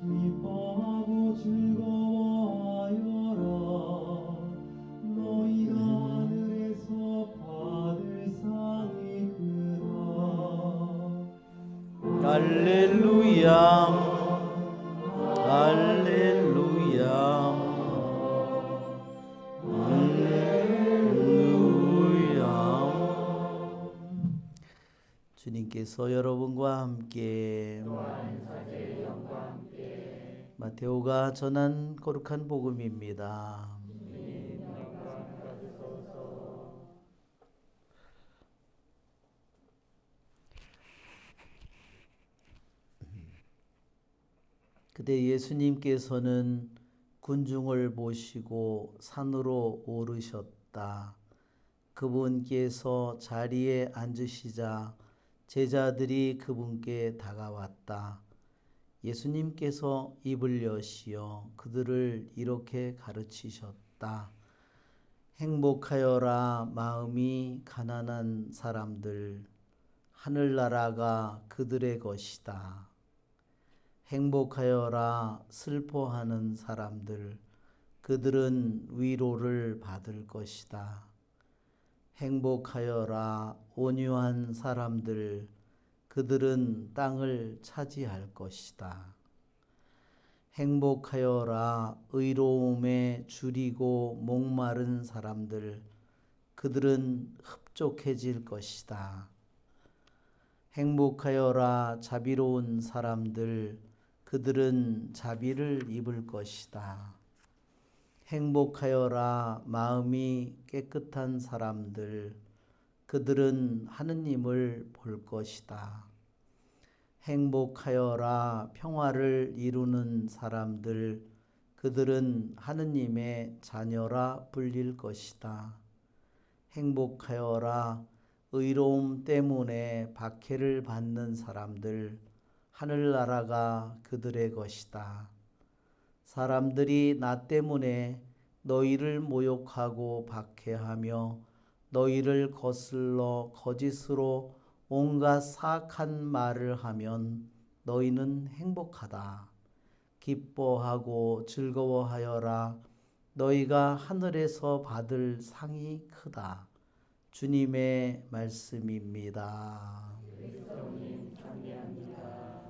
기뻐하고 즐거워하여라. 너희가 하늘에서 받을 상이 크다. 할렐루야. 할렐루야. 할렐루야. 주님께서 여러분과 함께 마테오가 전한 거룩한 복음입니다. 그때 예수님께서는 군중을 모시고 산으로 오르셨다. 그분께서 자리에 앉으시자 제자들이 그분께 다가왔다. 예수님께서 입을 여시어 그들을 이렇게 가르치셨다. 행복하여라 마음이 가난한 사람들, 하늘나라가 그들의 것이다. 행복하여라 슬퍼하는 사람들, 그들은 위로를 받을 것이다. 행복하여라 온유한 사람들, 그들은 땅을 차지할 것이다. 행복하여라 의로움에 줄이고 목마른 사람들, 그들은 흡족해질 것이다. 행복하여라 자비로운 사람들, 그들은 자비를 입을 것이다. 행복하여라 마음이 깨끗한 사람들, 그들은 하느님을 볼 것이다. 행복하여라 평화를 이루는 사람들, 그들은 하느님의 자녀라 불릴 것이다. 행복하여라 의로움 때문에 박해를 받는 사람들, 하늘나라가 그들의 것이다. 사람들이 나 때문에 너희를 모욕하고 박해하며 너희를 거슬러 거짓으로 온갖 사악한 말을 하면 너희는 행복하다. 기뻐하고 즐거워하여라. 너희가 하늘에서 받을 상이 크다. 주님의 말씀입니다.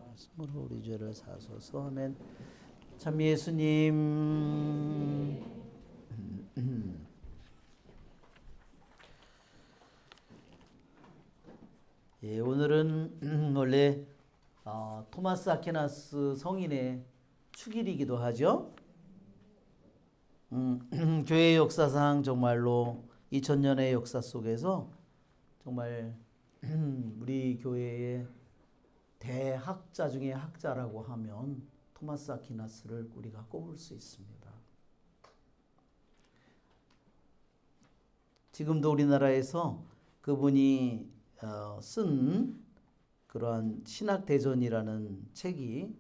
말씀으로 우리 죄를 사소서. 아멘. 참 예수님, 예, 오늘은 원래 토마스 아퀴나스 성인의 축일이기도 하죠. 교회 역사상 정말로 2000년의 역사 속에서 정말 우리 교회의 대학자 중에 학자라고 하면 토마스 아퀴나스를 우리가 꼽을 수 있습니다. 지금도 우리나라에서 그분이 쓴 그러한 신학대전이라는 책이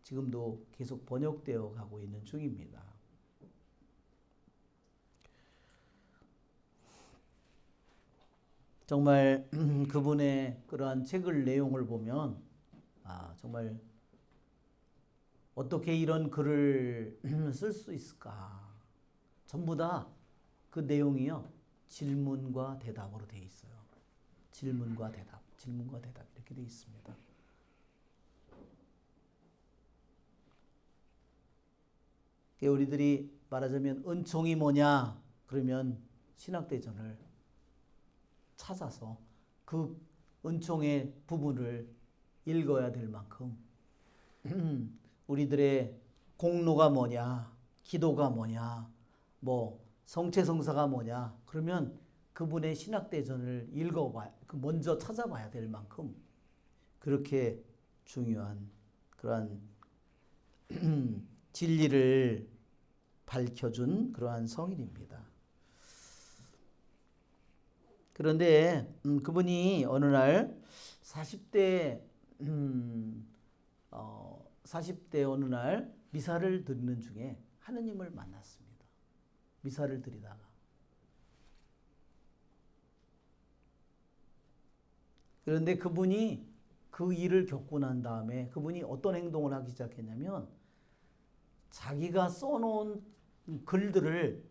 지금도 계속 번역되어 가고 있는 중입니다. 정말 그분의 그러한 책을 내용을 보면 정말 어떻게 이런 글을 쓸 수 있을까? 전부 다 그 내용이요, 질문과 대답으로 되어 있어요. 질문과 대답, 질문과 대답 이렇게 되어 있습니다. 우리들이 말하자면 은총이 뭐냐? 그러면 신학대전을 찾아서 그 은총의 부분을 읽어야 될 만큼 우리들의 공로가 뭐냐, 기도가 뭐냐, 뭐 성체성사가 뭐냐, 그러면 그분의 신학대전을 읽어봐야, 먼저 찾아봐야 될 만큼 그렇게 중요한 그러한 진리를 밝혀준 그러한 성인입니다. 그런데 그분이 어느 날 40대 어느 날 미사를 드리는 중에 하느님을 만났습니다. 미사를 드리다가 그런데 그분이 그 일을 겪고 난 다음에 그분이 어떤 행동을 하기 시작했냐면 자기가 써놓은 글들을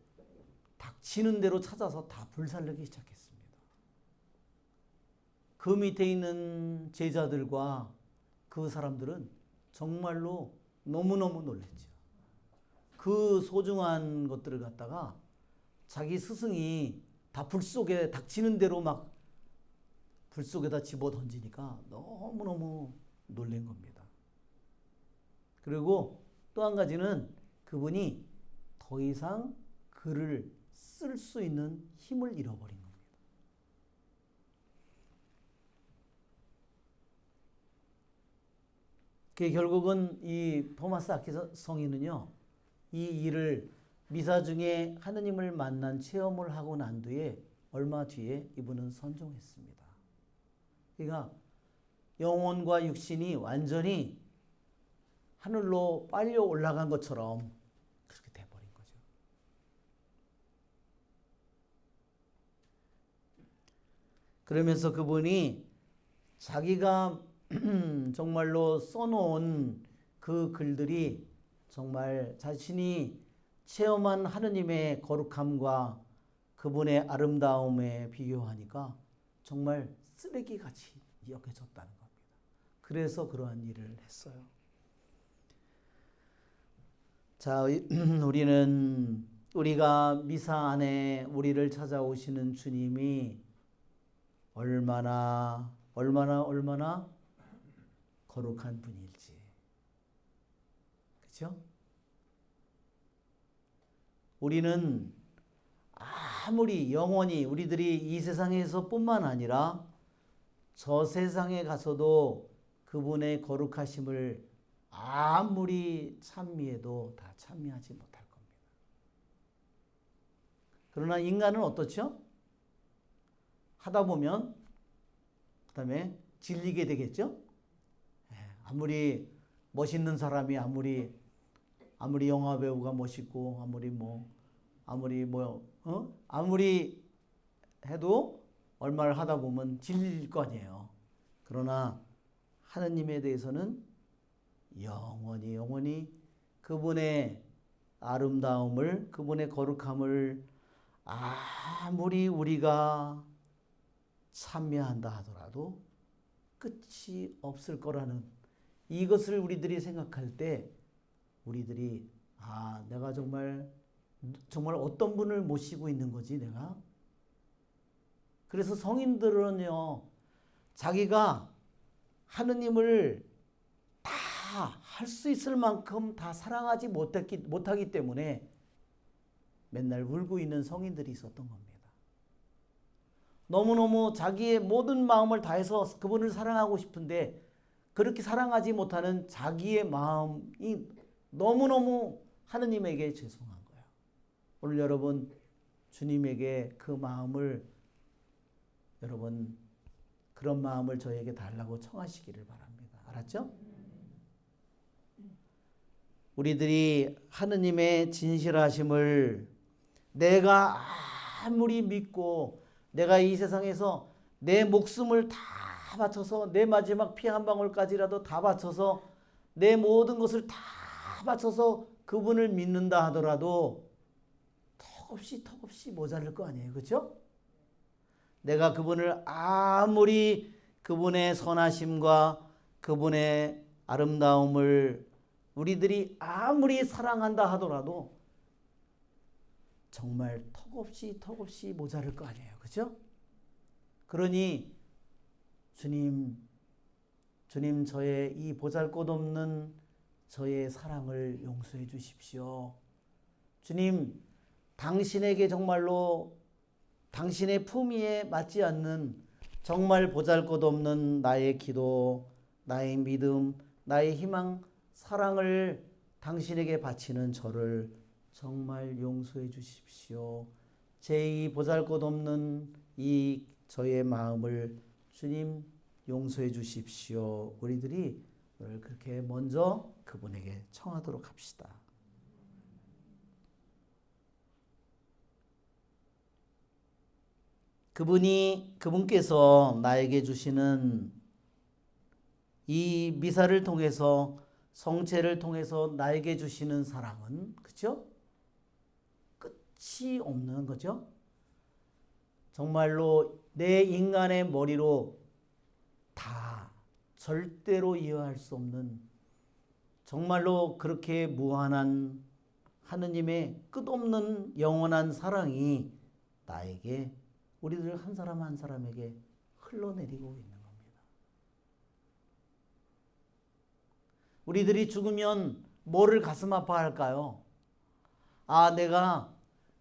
닥치는 대로 찾아서 다 불살르기 시작했습니다. 그 밑에 있는 제자들과 그 사람들은 정말로 너무너무 놀랐죠. 그 소중한 것들을 갖다가 자기 스승이 다 불 속에 닥치는 대로 막 불 속에다 집어 던지니까 너무너무 놀란 겁니다. 그리고 또 한 가지는 그분이 더 이상 글을 쓸 수 있는 힘을 잃어버린 겁니다. 결국은 이 토마스 아퀴나 성인은요, 이 일을 미사 중에 하느님을 만난 체험을 하고 난 뒤에 얼마 뒤에 이분은 선종했습니다. 그러니까 영혼과 육신이 완전히 하늘로 빨려 올라간 것처럼 그렇게 돼버린 거죠. 그러면서 그분이 자기가 정말로 써놓은 그 글들이 정말 자신이 체험한 하느님의 거룩함과 그분의 아름다움에 비교하니까 정말 쓰레기같이 여겨졌다는 겁니다. 그래서 그러한 일을 했어요. 자, 우리가 미사 안에 우리를 찾아오시는 주님이 얼마나 거룩한 분일지. 그렇죠? 우리는 아무리 영원히 우리들이 이 세상에서뿐만 아니라 저 세상에 가서도 그분의 거룩하심을 아무리 찬미해도 다 찬미하지 못할 겁니다. 그러나 인간은 어떻죠? 하다 보면 그 다음에 질리게 되겠죠? 아무리 멋있는 사람이 아무리 영화 배우가 멋있고 아무리 해도 얼마를 하다 보면 질릴 거 아니에요. 그러나 하느님에 대해서는 영원히 그분의 아름다움을, 그분의 거룩함을 아무리 우리가 찬미한다 하더라도 끝이 없을 거라는 이것을 우리들이 생각할 때 우리들이 내가 정말 어떤 분을 모시고 있는 거지 내가. 그래서 성인들은요, 자기가 하느님을 다 할 수 있을 만큼 다 사랑하지 못하기 때문에 맨날 울고 있는 성인들이 있었던 겁니다. 너무너무 자기의 모든 마음을 다해서 그분을 사랑하고 싶은데 그렇게 사랑하지 못하는 자기의 마음이 너무너무 하느님에게 죄송한 거예요. 오늘 여러분 주님에게 그 마음을 그런 마음을 저에게 달라고 청하시기를 바랍니다. 알았죠? 우리들이 하느님의 진실하심을 내가 아무리 믿고 내가 이 세상에서 내 목숨을 다 바쳐서 내 마지막 피 한 방울까지라도 다 바쳐서 내 모든 것을 다 바쳐서 그분을 믿는다 하더라도 턱없이 모자랄 거 아니에요. 그렇죠? 내가 그분을 아무리 그분의 선하심과 그분의 아름다움을 우리들이 아무리 사랑한다 하더라도 정말 턱없이 모자랄 거 아니에요. 그렇죠? 그러니 주님 저의 이 보잘것없는 저의 사랑을 용서해 주십시오. 주님, 당신에게 정말로 당신의 품위에 맞지 않는 정말 보잘것없는 나의 기도, 나의 믿음, 나의 희망, 사랑을 당신에게 바치는 저를 정말 용서해 주십시오. 제 이 보잘것없는 이 저의 마음을 주님 용서해 주십시오. 우리들이 오늘 그렇게 먼저 그분에게 청하도록 합시다. 그분께서 나에게 주시는 이 미사를 통해서 성체를 통해서 나에게 주시는 사랑은 그죠? 끝이 없는 거죠. 정말로 내 인간의 머리로 다 절대로 이해할 수 없는 정말로 그렇게 무한한 하느님의 끝없는 영원한 사랑이 나에게 우리들 한 사람 한 사람에게 흘러내리고 있는 겁니다. 우리들이 죽으면 뭐를 가슴 아파할까요? 아, 내가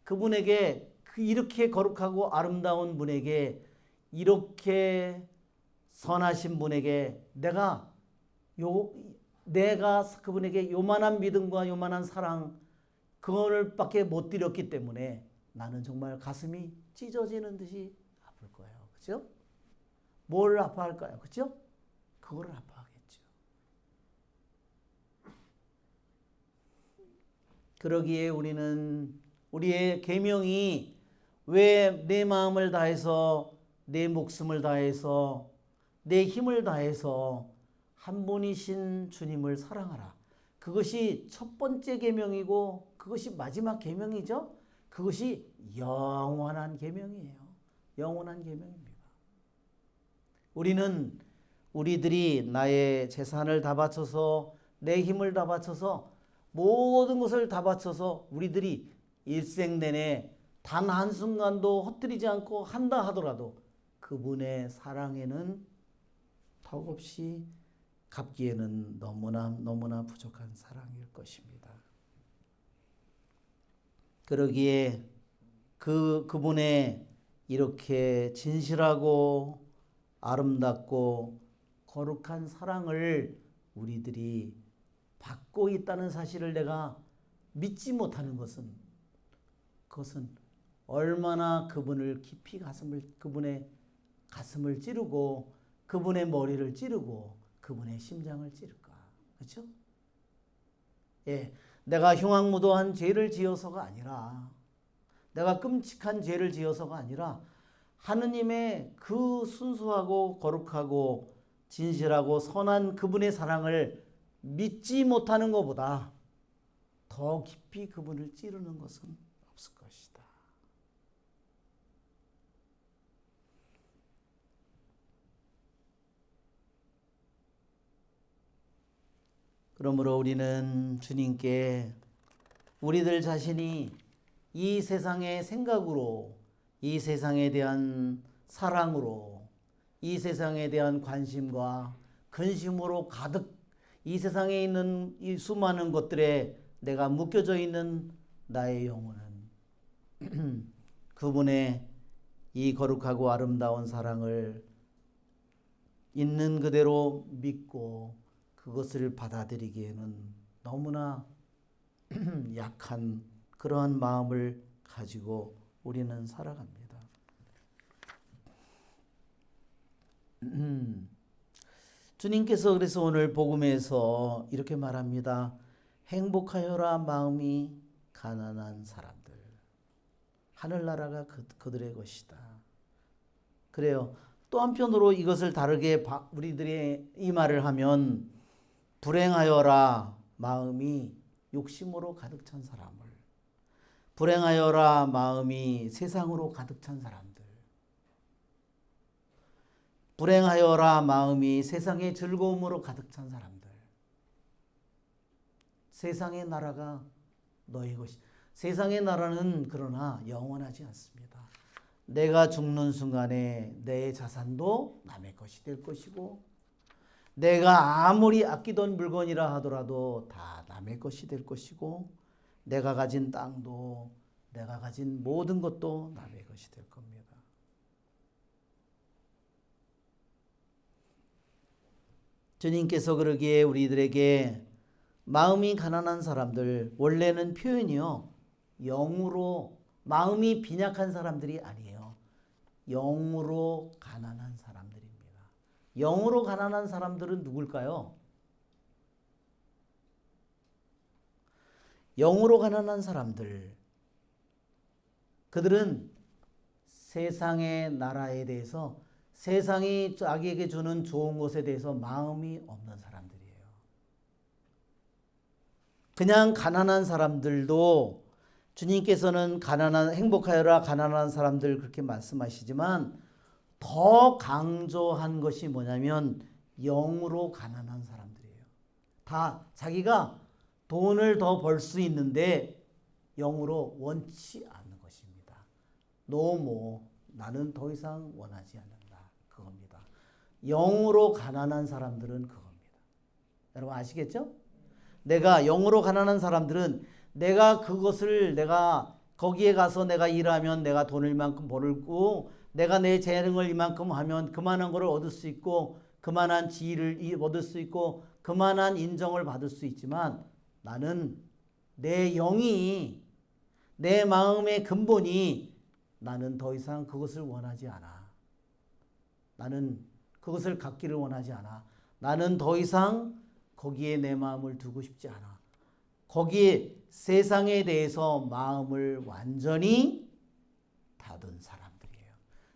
그분에게 이렇게 거룩하고 아름다운 분에게 이렇게 선하신 분에게 내가 그분에게 요만한 믿음과 요만한 사랑 그거를 밖에 못 드렸기 때문에 나는 정말 가슴이 찢어지는 듯이 아플 거예요. 그죠? 뭘 아파할까요? 그죠? 그거를 아파하겠죠. 그러기에 우리는 우리의 계명이 왜 내 마음을 다해서 내 목숨을 다해서 내 힘을 다해서 한 분이신 주님을 사랑하라. 그것이 첫 번째 계명이고 그것이 마지막 계명이죠. 그것이 영원한 계명이에요. 영원한 계명입니다. 우리는 우리들이 나의 재산을 다 바쳐서 내 힘을 다 바쳐서 모든 것을 다 바쳐서 우리들이 일생 내내 단 한순간도 헛들이지 않고 한다 하더라도 그분의 사랑에는 턱없이 갚기에는 너무나 부족한 사랑일 것입니다. 그러기에 그분의 이렇게 진실하고 아름답고 거룩한 사랑을 우리들이 받고 있다는 사실을 내가 믿지 못하는 것은 그것은 얼마나 그분을 깊이 그분의 가슴을 찌르고 그분의 머리를 찌르고 그분의 심장을 찌를까. 그렇죠? 예, 내가 흉악무도한 죄를 지어서가 아니라 내가 끔찍한 죄를 지어서가 아니라 하느님의 그 순수하고 거룩하고 진실하고 선한 그분의 사랑을 믿지 못하는 것보다 더 깊이 그분을 찌르는 것은 없을 것이다. 그러므로 우리는 주님께 우리들 자신이 이 세상의 생각으로 이 세상에 대한 사랑으로 이 세상에 대한 관심과 근심으로 가득 이 세상에 있는 이 수많은 것들에 내가 묶여져 있는 나의 영혼은 그분의 이 거룩하고 아름다운 사랑을 있는 그대로 믿고 그것을 받아들이기에는 너무나 약한 그러한 마음을 가지고 우리는 살아갑니다. 주님께서 그래서 오늘 복음에서 이렇게 말합니다. 행복하여라 마음이 가난한 사람들. 하늘나라가 그들의 것이다. 그래요. 또 한편으로 이것을 다르게 우리들이 이 말을 하면 불행하여라 마음이 욕심으로 가득 찬 사람을, 불행하여라 마음이 세상으로 가득 찬 사람들, 불행하여라 마음이 세상의 즐거움으로 가득 찬 사람들. 세상의 나라가 너희 것이. 세상의 나라는 그러나 영원하지 않습니다. 내가 죽는 순간에 내 자산도 남의 것이 될 것이고 내가 아무리 아끼던 물건이라 하더라도 다 남의 것이 될 것이고 내가 가진 땅도 내가 가진 모든 것도 남의 것이 될 겁니다. 주님께서 그러기에 우리들에게 마음이 가난한 사람들, 원래는 표현이요, 영으로 마음이 빈약한 사람들이 아니에요. 영으로 가난한 사람들입니다. 영으로 가난한 사람들은 누굴까요? 영으로 가난한 사람들, 그들은 세상의 나라에 대해서 세상이 자기에게 주는 좋은 것에 대해서 마음이 없는 사람들이에요. 그냥 가난한 사람들도 주님께서는 행복하여라 가난한 사람들 그렇게 말씀하시지만 더 강조한 것이 뭐냐면 영으로 가난한 사람들이에요. 다 자기가 돈을 더 벌 수 있는데 영으로 원치 않는 것입니다. 나는 더 이상 원하지 않는다. 그겁니다. 영으로 가난한 사람들은 그겁니다. 여러분 아시겠죠? 내가 영으로 가난한 사람들은 내가 거기에 가서 내가 일하면 내가 돈을 이만큼 벌고 내가 내 재능을 이만큼 하면 그만한 것을 얻을 수 있고 그만한 지위를 얻을 수 있고 그만한 인정을 받을 수 있지만 나는 내 영이 내 마음의 근본이 나는 더 이상 그것을 원하지 않아. 나는 그것을 갖기를 원하지 않아. 나는 더 이상 거기에 내 마음을 두고 싶지 않아. 거기에 세상에 대해서 마음을 완전히 닫은 사람들이에요.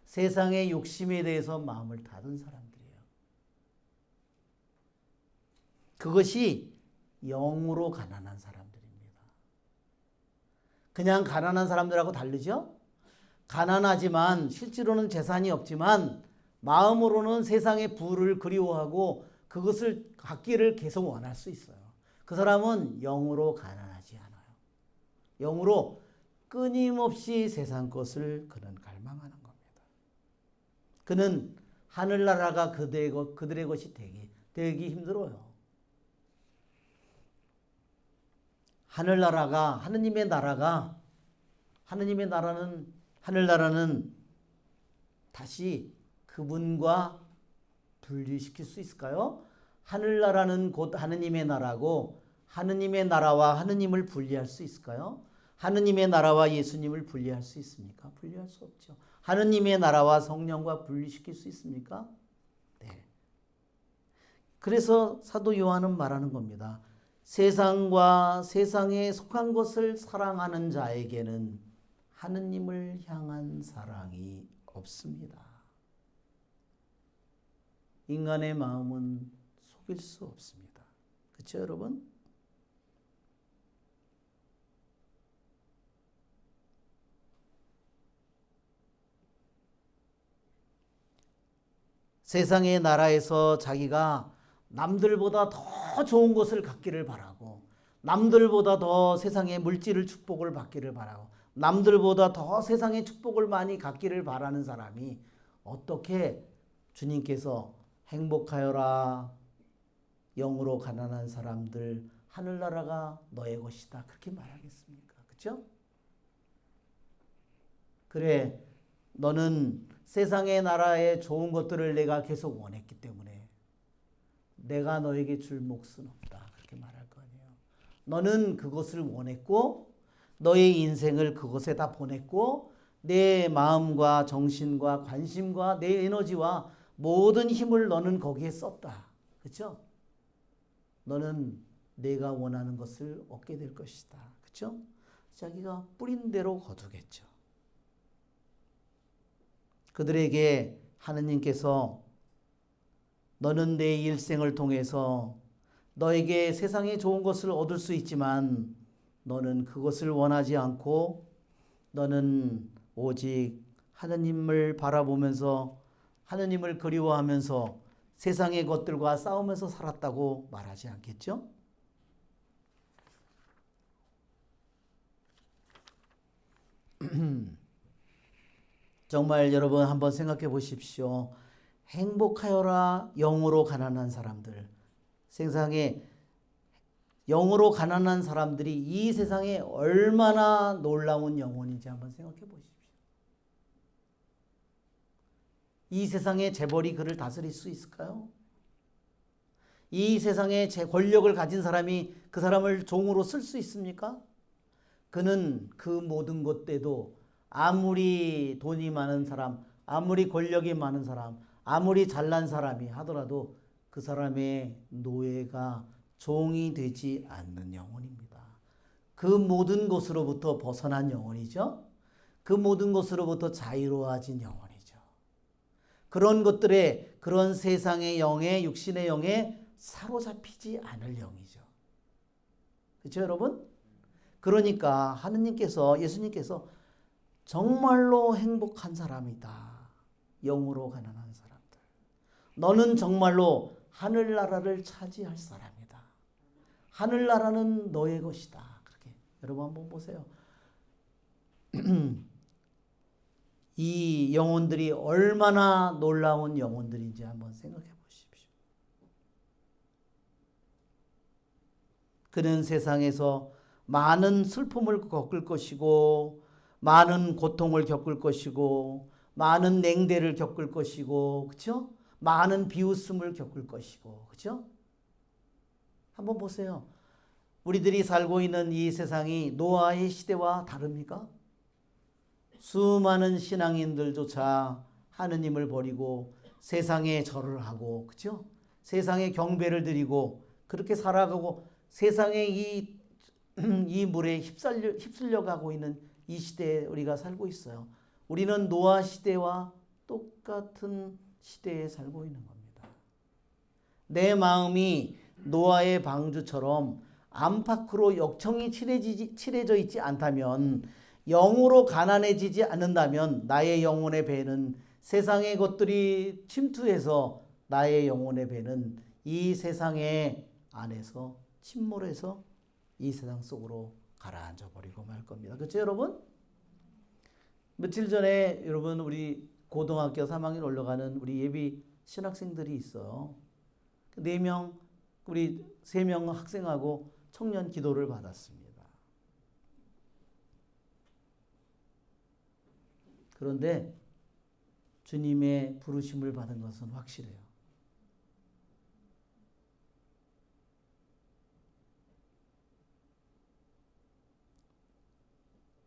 세상의 욕심에 대해서 마음을 닫은 사람들이에요. 그것이 영으로 가난한 사람들입니다. 그냥 가난한 사람들하고 다르죠? 가난하지만 실제로는 재산이 없지만 마음으로는 세상의 부를 그리워하고 그것을 갖기를 계속 원할 수 있어요. 그 사람은 영으로 가난하지 않아요. 영으로 끊임없이 세상 것을 그는 갈망하는 겁니다. 그는 하늘나라가 그들의 것이 되기 힘들어요. 하느님의 하늘나라는 다시 그분과 분리시킬 수 있을까요? 하늘나라는 곧 하느님의 나라고 하느님의 나라와 하느님을 분리할 수 있을까요? 하느님의 나라와 예수님을 분리할 수 있습니까? 분리할 수 없죠. 하느님의 나라와 성령과 분리시킬 수 있습니까? 네. 그래서 사도 요한은 말하는 겁니다. 세상과 세상에 속한 것을 사랑하는 자에게는 하느님을 향한 사랑이 없습니다. 인간의 마음은 속일 수 없습니다. 그렇죠, 여러분? 세상의 나라에서 자기가 남들보다 더 좋은 것을 갖기를 바라고 남들보다 더 세상의 물질을 축복을 받기를 바라고 남들보다 더 세상의 축복을 많이 갖기를 바라는 사람이 어떻게 주님께서 행복하여라 영으로 가난한 사람들 하늘나라가 너의 것이다 그렇게 말하겠습니까? 그렇죠? 그래 너는 세상의 나라의 좋은 것들을 내가 계속 원했기 때문에 내가 너에게 줄 몫은 없다 그렇게 말할 거 아니에요. 너는 그것을 원했고 너의 인생을 그것에 다 보냈고 내 마음과 정신과 관심과 내 에너지와 모든 힘을 너는 거기에 썼다. 그렇죠? 너는 내가 원하는 것을 얻게 될 것이다. 그렇죠? 자기가 뿌린 대로 거두겠죠. 그들에게 하느님께서 너는 내 일생을 통해서 너에게 세상에 좋은 것을 얻을 수 있지만 너는 그것을 원하지 않고 너는 오직 하느님을 바라보면서 하느님을 그리워하면서 세상의 것들과 싸우면서 살았다고 말하지 않겠죠? 정말 여러분 한번 생각해 보십시오. 행복하여라 영으로 가난한 사람들. 세상에 영으로 가난한 사람들이 이 세상에 얼마나 놀라운 영혼인지 한번 생각해 보십시오. 이 세상의 재벌이 그를 다스릴 수 있을까요? 이 세상에 권력을 가진 사람이 그 사람을 종으로 쓸 수 있습니까? 그는 그 모든 것 때도 아무리 돈이 많은 사람, 아무리 권력이 많은 사람, 아무리 잘난 사람이 하더라도 그 사람의 노예가 종이 되지 않는 영혼입니다. 그 모든 것으로부터 벗어난 영혼이죠. 그 모든 것으로부터 자유로워진 영혼이죠. 그런 것들에 그런 세상의 영에 육신의 영에 사로잡히지 않을 영이죠. 그렇죠, 여러분? 그러니까 하느님께서 예수님께서 정말로 행복한 사람이다. 영으로 가난한 사람들. 너는 정말로 하늘나라를 차지할 사람이다. 하늘나라는 너의 것이다. 그렇게 여러분 한번 보세요. 이 영혼들이 얼마나 놀라운 영혼들인지 한번 생각해 보십시오. 그는 세상에서 많은 슬픔을 겪을 것이고 많은 고통을 겪을 것이고 많은 냉대를 겪을 것이고 그렇죠? 많은 비웃음을 겪을 것이고 그렇죠? 한번 보세요. 우리들이 살고 있는 이 세상이 노아의 시대와 다릅니까? 수많은 신앙인들조차 하느님을 버리고 세상에 절을 하고 그렇죠? 세상에 경배를 드리고 그렇게 살아가고 세상의 이 물에 휩쓸려 가고 있는 이 시대에 우리가 살고 있어요. 우리는 노아 시대와 똑같은 시대에 살고 있는 겁니다. 내 마음이 노아의 방주처럼 안팎으로 역청이 칠해져 있지 않다면, 영으로 가난해지지 않는다면 나의 영혼의 배는 세상의 것들이 침투해서 나의 영혼의 배는 이 세상의 안에서 침몰해서 이 세상 속으로 가라앉아 버리고 말 겁니다. 그렇죠, 여러분? 며칠 전에 여러분 우리 고등학교 3학년 올라가는 우리 예비 신학생들이 있어요. 4명 우리 3명 학생하고 청년 기도를 받았습니다. 그런데 주님의 부르심을 받은 것은 확실해요.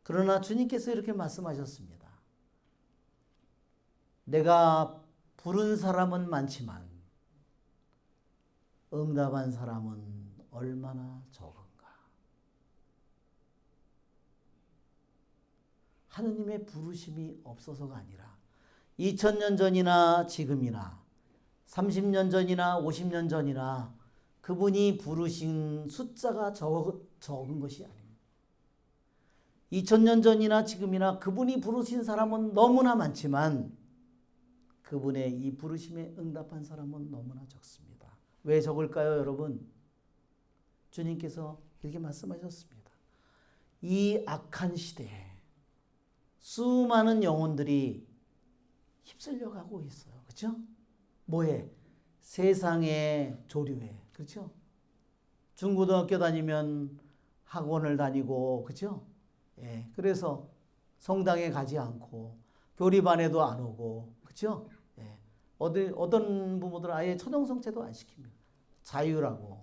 그러나 주님께서 이렇게 말씀하셨습니다. 내가 부른 사람은 많지만 응답한 사람은 얼마나 적은가. 하느님의 부르심이 없어서가 아니라 2000년 전이나 지금이나 30년 전이나 50년 전이나 그분이 부르신 숫자가 적은 것이 아닙니다. 2000년 전이나 지금이나 그분이 부르신 사람은 너무나 많지만 그분의 이 부르심에 응답한 사람은 너무나 적습니다. 왜 적을까요, 여러분? 주님께서 이렇게 말씀하셨습니다. 이 악한 시대에 수많은 영혼들이 휩쓸려 가고 있어요. 그렇죠? 뭐에? 세상의 조류에. 그렇죠? 중고등학교 다니면 학원을 다니고 그렇죠? 예. 그래서 성당에 가지 않고 교리반에도 안 오고 그렇죠? 예. 어떤 부모들은 아예 초등성체도 안 시킵니다. 자유라고.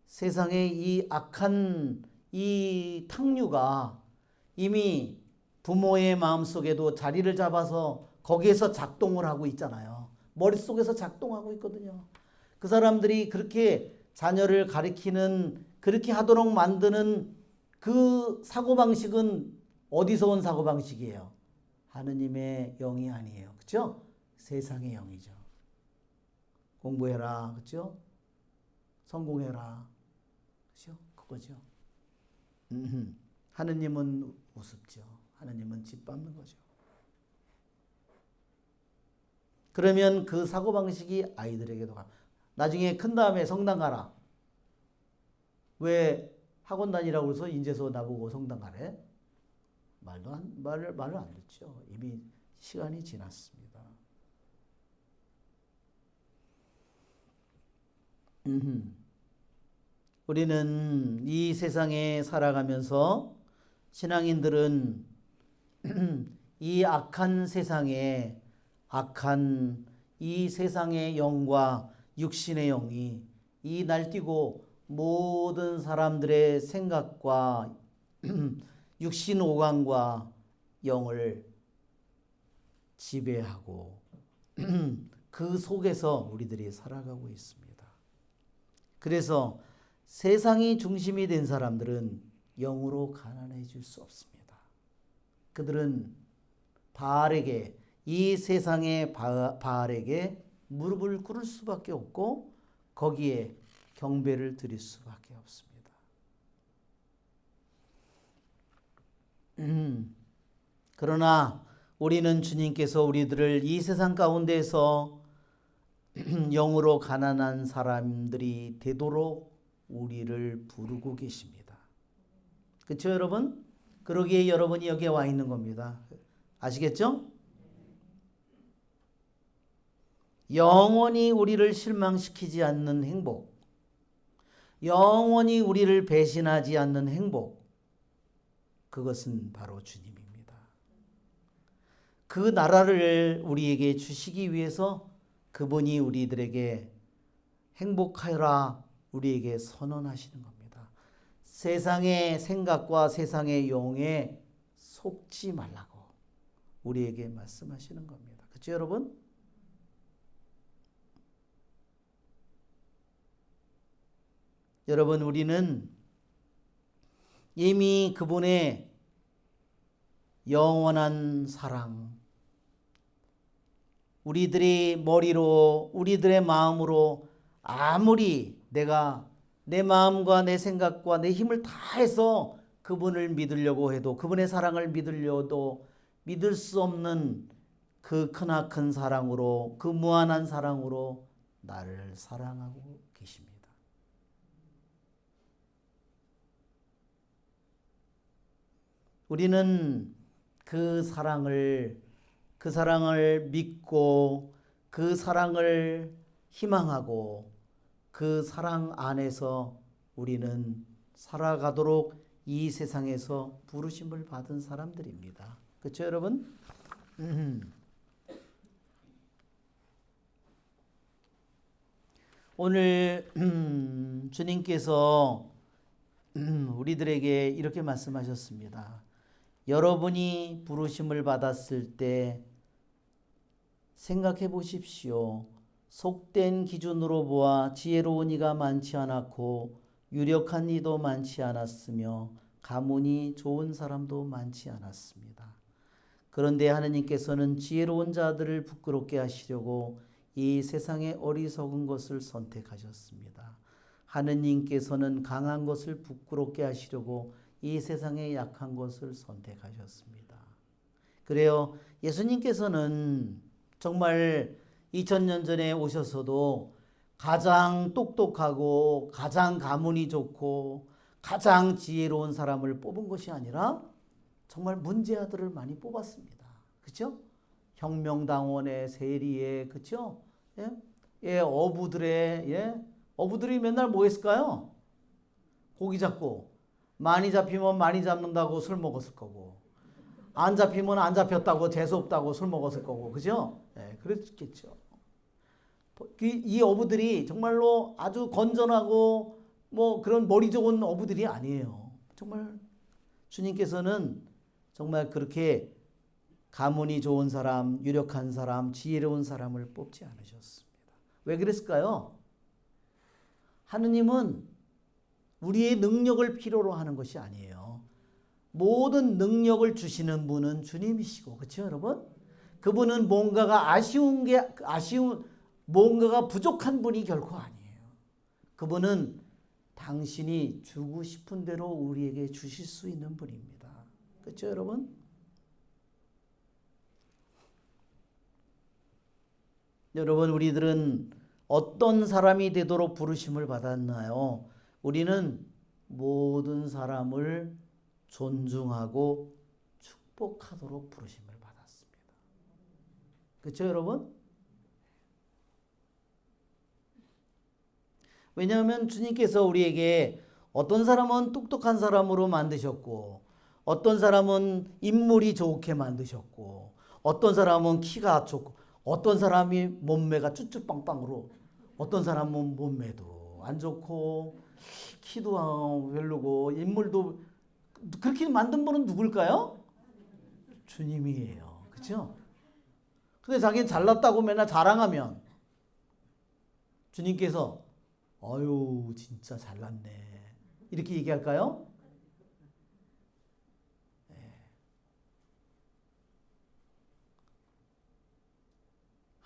세상의 이 악한 이 탕류가 이미 부모의 마음속에도 자리를 잡아서 거기에서 작동을 하고 있잖아요. 머릿속에서 작동하고 있거든요. 그 사람들이 그렇게 자녀를 가리키는, 그렇게 하도록 만드는 그 사고방식은 어디서 온 사고방식이에요? 하느님의 영이 아니에요. 그렇죠? 세상의 영이죠. 공부해라. 그렇죠? 성공해라. 그렇죠? 그거죠. 하느님은 우습죠. 하느님은 짓밟는 거죠. 그러면 그 사고방식이 아이들에게도 가. 나중에 큰 다음에 성당 가라. 왜 학원 다니라고 해서 인제서 나보고 성당 가래? 말을 안 듣죠. 이미 시간이 지났습니다. 우리는 이 세상에 살아가면서 신앙인들은 이 악한 세상에 악한 이 세상의 영과 육신의 영이 이 날뛰고 모든 사람들의 생각과 육신 오감과 영을 지배하고 그 속에서 우리들이 살아가고 있습니다. 그래서 세상이 중심이 된 사람들은 영으로 가난해질 수 없습니다. 그들은 바알에게, 이 세상의 바알에게 무릎을 꿇을 수밖에 없고 거기에 경배를 드릴 수밖에 없습니다. 그러나 우리는 주님께서 우리들을 이 세상 가운데서 영으로 가난한 사람들이 되도록 우리를 부르고 계십니다. 그렇죠, 여러분? 그러기에 여러분이 여기에 와 있는 겁니다. 아시겠죠? 영원히 우리를 실망시키지 않는 행복, 영원히 우리를 배신하지 않는 행복, 그것은 바로 주님입니다. 그 나라를 우리에게 주시기 위해서 그분이 우리들에게 행복하여라 우리에게 선언하시는 겁니다. 세상의 생각과 세상의 영에 속지 말라고 우리에게 말씀하시는 겁니다. 그렇죠, 여러분? 여러분, 우리는 이미 그분의 영원한 사랑, 우리들이 머리로, 우리들의 마음으로 아무리 내가 내 마음과 내 생각과 내 힘을 다해서 그분을 믿으려고 해도, 그분의 사랑을 믿으려도 믿을 수 없는 그 크나큰 사랑으로, 그 무한한 사랑으로 나를 사랑하고 계십니다. 우리는 그 사랑을 믿고 그 사랑을 희망하고 그 사랑 안에서 우리는 살아가도록 이 세상에서 부르심을 받은 사람들입니다. 그렇죠, 여러분? 오늘 주님께서 우리들에게 이렇게 말씀하셨습니다. 여러분이 부르심을 받았을 때 생각해 보십시오. 속된 기준으로 보아 지혜로운 이가 많지 않았고 유력한 이도 많지 않았으며 가문이 좋은 사람도 많지 않았습니다. 그런데 하느님께서는 지혜로운 자들을 부끄럽게 하시려고 이 세상의 어리석은 것을 선택하셨습니다. 하느님께서는 강한 것을 부끄럽게 하시려고 이 세상의 약한 것을 선택하셨습니다. 그래요, 예수님께서는 정말 2000년 전에 오셔서도 가장 똑똑하고 가장 가문이 좋고 가장 지혜로운 사람을 뽑은 것이 아니라 정말 문제아들을 많이 뽑았습니다. 그렇죠? 혁명당원의 세리의, 그렇죠? 예, 어부들의, 어부들이 맨날 뭐 했을까요? 고기 잡고, 많이 잡히면 많이 잡는다고 술 먹었을 거고, 안 잡히면 안 잡혔다고 재수없다고 술 먹었을 거고, 그죠? 예, 그랬겠죠. 이 어부들이 정말로 아주 건전하고 뭐 그런 머리 좋은 어부들이 아니에요. 정말 주님께서는 정말 그렇게 가문이 좋은 사람, 유력한 사람, 지혜로운 사람을 뽑지 않으셨습니다. 왜 그랬을까요? 하느님은 우리의 능력을 필요로 하는 것이 아니에요. 모든 능력을 주시는 분은 주님이시고, 그렇죠, 여러분? 그분은 뭔가가 뭔가가 부족한 분이 결코 아니에요. 그분은 당신이 주고 싶은 대로 우리에게 주실 수 있는 분입니다. 그렇죠, 여러분? 여러분, 우리들은 어떤 사람이 되도록 부르심을 받았나요? 우리는 모든 사람을 존중하고 축복하도록 부르심을 받았습니다. 그렇죠, 여러분? 왜냐하면 주님께서 우리에게 어떤 사람은 똑똑한 사람으로 만드셨고, 어떤 사람은 인물이 좋게 만드셨고, 어떤 사람은 키가 좋고, 어떤 사람이 몸매가 쭈쭈빵빵으로, 어떤 사람은 몸매도 안 좋고 키도 별로고 인물도, 그렇게 만든 분은 누굴까요? 주님이에요. 그렇죠? 근데 자기는 잘났다고 맨날 자랑하면 주님께서 아유 진짜 잘났네 이렇게 얘기할까요?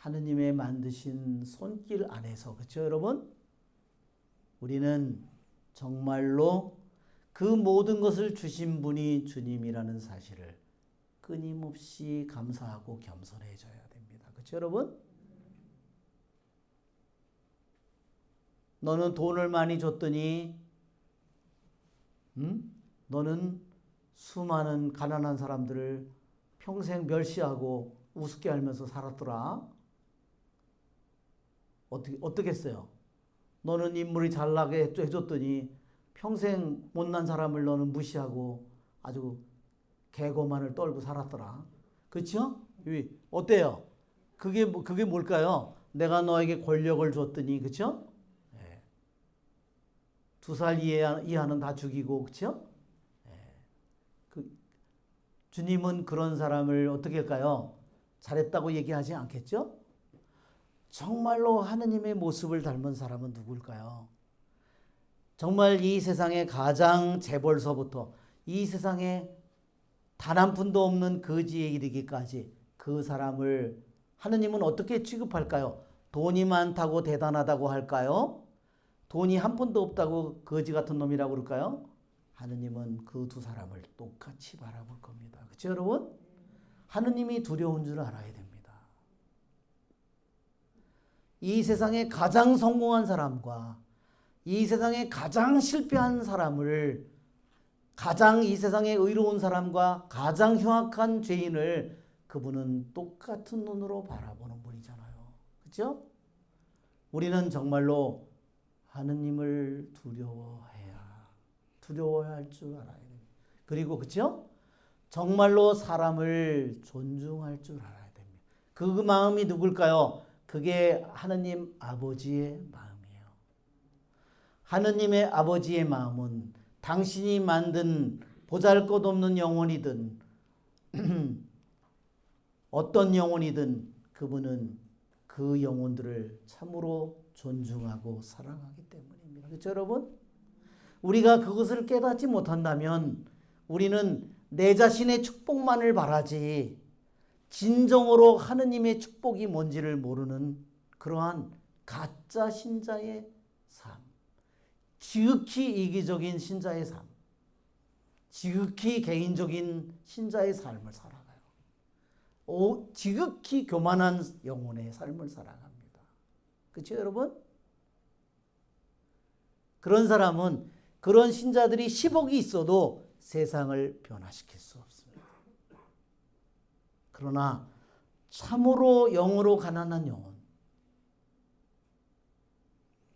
하느님의 만드신 손길 안에서, 그렇죠 여러분? 우리는 정말로 그 모든 것을 주신 분이 주님이라는 사실을 끊임없이 감사하고 겸손해져야 됩니다. 그렇죠 여러분? 너는 돈을 많이 줬더니 너는 수많은 가난한 사람들을 평생 멸시하고 우습게 알면서 살았더라. 어떻게 했어요? 너는 인물이 잘나게 해줬더니 평생 못난 사람을 너는 무시하고 아주 개고만을 떨고 살았더라. 그렇죠? 어때요? 그게 뭘까요? 내가 너에게 권력을 줬더니, 그렇죠? 2살 이하는 다 죽이고, 그렇죠? 주님은 그런 사람을 어떻게 할까요? 잘했다고 얘기하지 않겠죠? 정말로 하느님의 모습을 닮은 사람은 누굴까요? 정말 이 세상에 가장 재벌서부터 이 세상에 단 한 푼도 없는 거지에 이르기까지 그 사람을 하느님은 어떻게 취급할까요? 돈이 많다고 대단하다고 할까요? 돈이 한 푼도 없다고 거지 같은 놈이라고 그럴까요? 하느님은 그 두 사람을 똑같이 바라볼 겁니다. 그렇죠 여러분? 하느님이 두려운 줄 알아야 됩니다. 이 세상에 가장 성공한 사람과 이 세상에 가장 실패한 사람을, 가장 이 세상에 의로운 사람과 가장 흉악한 죄인을 그분은 똑같은 눈으로 바라보는 분이잖아요. 그렇죠? 우리는 정말로 하느님을 두려워해야 할 줄 알아야 됩니다. 그리고 그렇죠? 정말로 사람을 존중할 줄 알아야 됩니다. 그 마음이 누굴까요? 그게 하느님 아버지의 마음이에요. 하느님의 아버지의 마음은 당신이 만든 보잘것없는 영혼이든 어떤 영혼이든 그분은 그 영혼들을 참으로 존중하고 사랑하기 때문입니다. 그렇죠 여러분? 우리가 그것을 깨닫지 못한다면 우리는 내 자신의 축복만을 바라지 진정으로 하느님의 축복이 뭔지를 모르는 그러한 가짜 신자의 삶, 지극히 이기적인 신자의 삶, 지극히 개인적인 신자의 삶을 살아가요. 지극히 교만한 영혼의 삶을 살아갑니다. 그렇죠 여러분? 그런 사람은, 그런 신자들이 10억이 있어도 세상을 변화시킬 수 없습니다. 그러나 참으로 영으로 가난한 영혼,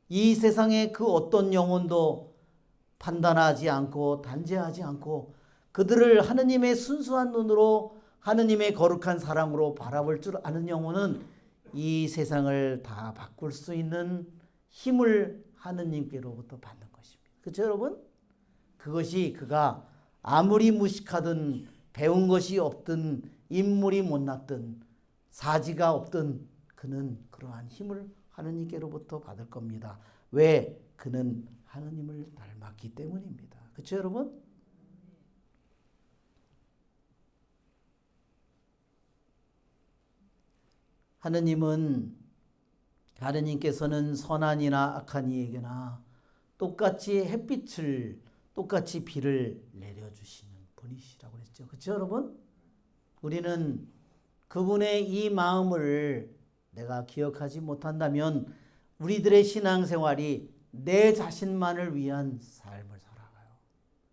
이 세상의 그 어떤 영혼도 판단하지 않고 단죄하지 않고 그들을 하느님의 순수한 눈으로, 하느님의 거룩한 사랑으로 바라볼 줄 아는 영혼은 이 세상을 다 바꿀 수 있는 힘을 하느님께로부터 받는 것입니다. 그렇죠 여러분? 그것이 그가 아무리 무식하든 배운 것이 없든 인물이 못났든 사지가 없든 그는 그러한 힘을 하느님께로부터 받을 겁니다. 왜? 그는 하느님을 닮았기 때문입니다. 그렇죠 여러분? 하느님께서는 선한 이나 악한 이에게나 똑같이 햇빛을, 똑같이 비를 내려주시는 분이시라고 그랬죠. 그렇죠 여러분? 우리는 그분의 이 마음을 내가 기억하지 못한다면 우리들의 신앙생활이 내 자신만을 위한 삶을 살아가요.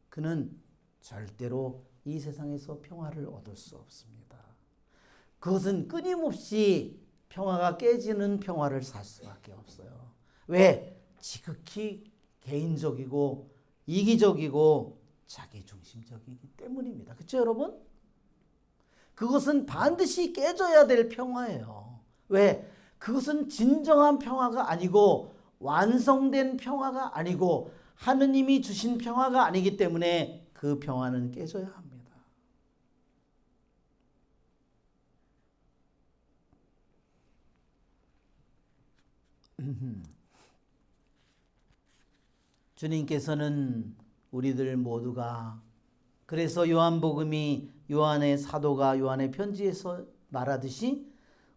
그는 절대로 이 세상에서 평화를 얻을 수 없습니다. 그것은 끊임없이 평화가 깨지는 평화를 살 수밖에 없어요. 왜? 지극히 개인적이고 이기적이고 자기중심적이기 때문입니다. 그렇죠 여러분? 그것은 반드시 깨져야 될 평화예요. 왜? 그것은 진정한 평화가 아니고 완성된 평화가 아니고 하느님이 주신 평화가 아니기 때문에 그 평화는 깨져야 합니다. 주님께서는 우리들 모두가, 그래서 요한복음이 요한의 사도가 요한의 편지에서 말하듯이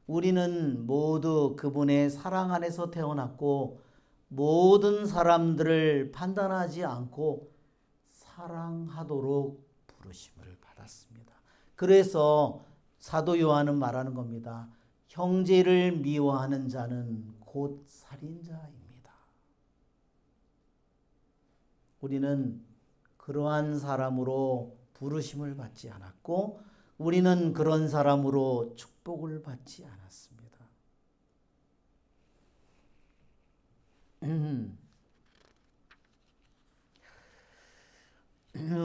우리는 모두 그분의 사랑 안에서 태어났고 모든 사람들을 판단하지 않고 사랑하도록 부르심을 받았습니다. 그래서 사도 요한은 말하는 겁니다. 형제를 미워하는 자는 곧 살인자입니다. 우리는 그러한 사람으로 부르심을 받지 않았고 우리는 그런 사람으로 축복을 받지 않았습니다.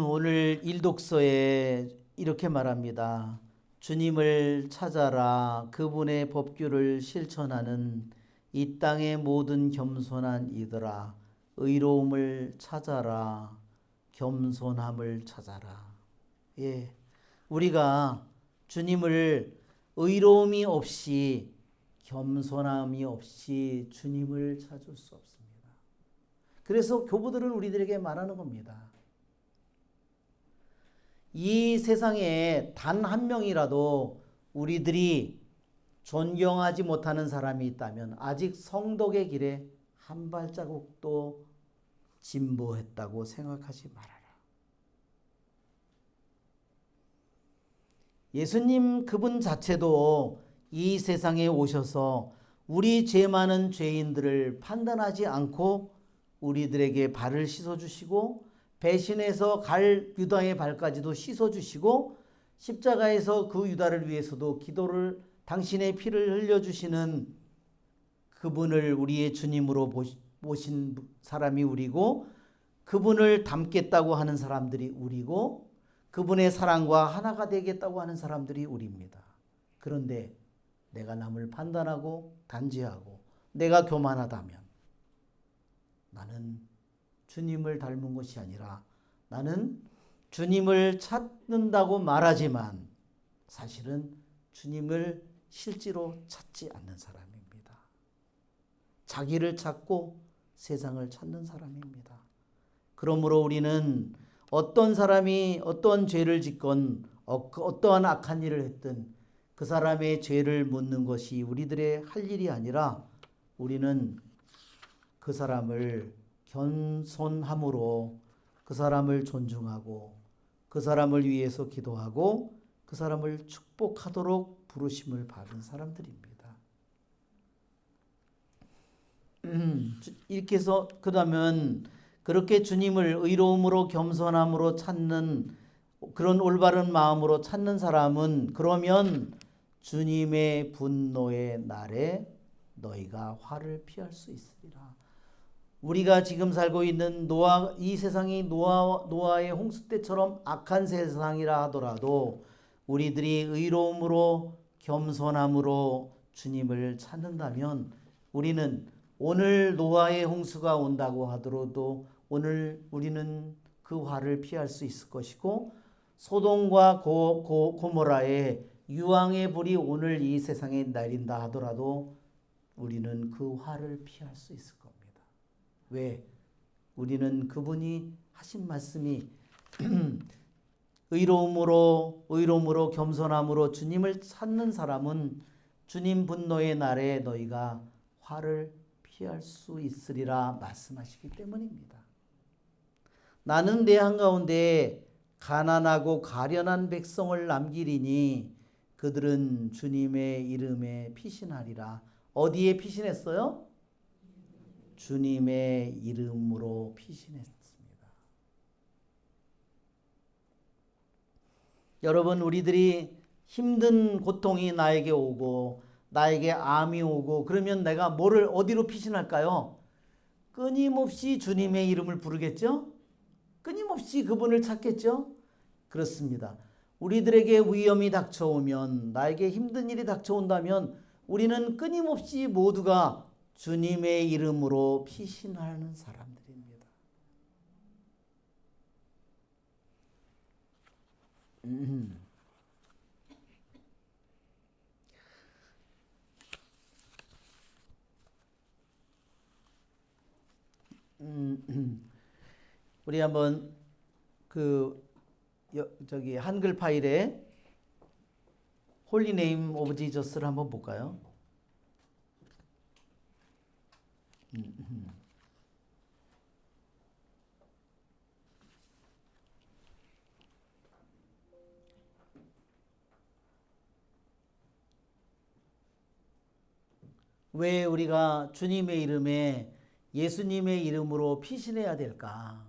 오늘 일독서에 이렇게 말합니다. 주님을 찾아라. 그분의 법규를 실천하는 이 땅의 모든 겸손한 이들아. 의로움을 찾아라. 겸손함을 찾아라. 예, 우리가 주님을 의로움이 없이 겸손함이 없이 주님을 찾을 수 없습니다. 그래서 교부들은 우리들에게 말하는 겁니다. 이 세상에 단 한 명이라도 우리들이 존경하지 못하는 사람이 있다면 아직 성덕의 길에 한 발자국도 진보했다고 생각하지 말아라. 예수님 그분 자체도 이 세상에 오셔서 우리 죄 많은 죄인들을 판단하지 않고 우리들에게 발을 씻어주시고 배신해서 갈 유다의 발까지도 씻어주시고 십자가에서 그 유다를 위해서도 기도를 당신의 피를 흘려주시는 그분을 우리의 주님으로 모신 사람이 우리고 그분을 닮겠다고 하는 사람들이 우리고 그분의 사랑과 하나가 되겠다고 하는 사람들이 우리입니다. 그런데 내가 남을 판단하고 단죄하고 내가 교만하다면 나는 주님을 닮은 것이 아니라 나는 주님을 찾는다고 말하지만 사실은 주님을 실제로 찾지 않는 사람입니다. 자기를 찾고 세상을 찾는 사람입니다. 그러므로 우리는 어떤 사람이 어떤 죄를 짓건 어떠한 악한 일을 했든 그 사람의 죄를 묻는 것이 우리들의 할 일이 아니라 우리는 그 사람을 겸손함으로 그 사람을 존중하고 그 사람을 위해서 기도하고 그 사람을 축복하도록 부르심을 받은 사람들입니다. 이렇게 해서 그러면 그렇게 주님을 의로움으로 겸손함으로 찾는 그런 올바른 마음으로 찾는 사람은 그러면 주님의 분노의 날에 너희가 화를 피할 수 있으리라. 우리가 지금 살고 있는 이 세상이 노아의 홍수 때처럼 악한 세상이라 하더라도 우리들이 의로움으로 겸손함으로 주님을 찾는다면 우리는 오늘 노아의 홍수가 온다고 하더라도 오늘 우리는 그 화를 피할 수 있을 것이고 소돔과 고모라의 유황의 불이 오늘 이 세상에 내린다 하더라도 우리는 그 화를 피할 수 있을 겁니다. 왜? 우리는 그분이 하신 말씀이 의로움으로 겸손함으로 주님을 찾는 사람은 주님 분노의 날에 너희가 화를 피할 수 있으리라 말씀하시기 때문입니다. 나는 내 한가운데 가난하고 가련한 백성을 남기리니 그들은 주님의 이름에 피신하리라. 어디에 피신했어요? 주님의 이름으로 피신했습니다. 여러분, 우리들이 힘든 고통이 나에게 오고 나에게 암이 오고 그러면 내가 뭐를 어디로 피신할까요? 끊임없이 주님의 이름을 부르겠죠? 끊임없이 그분을 찾겠죠? 그렇습니다. 우리들에게 위험이 닥쳐오면 나에게 힘든 일이 닥쳐온다면 우리는 끊임없이 모두가 주님의 이름으로 피신하는 사람들입니다. 우리 한번 저기 한글 파일에 홀리 네임 오브 지저스를 한번 볼까요? 왜 우리가 주님의 이름에 예수님의 이름으로 피신해야 될까?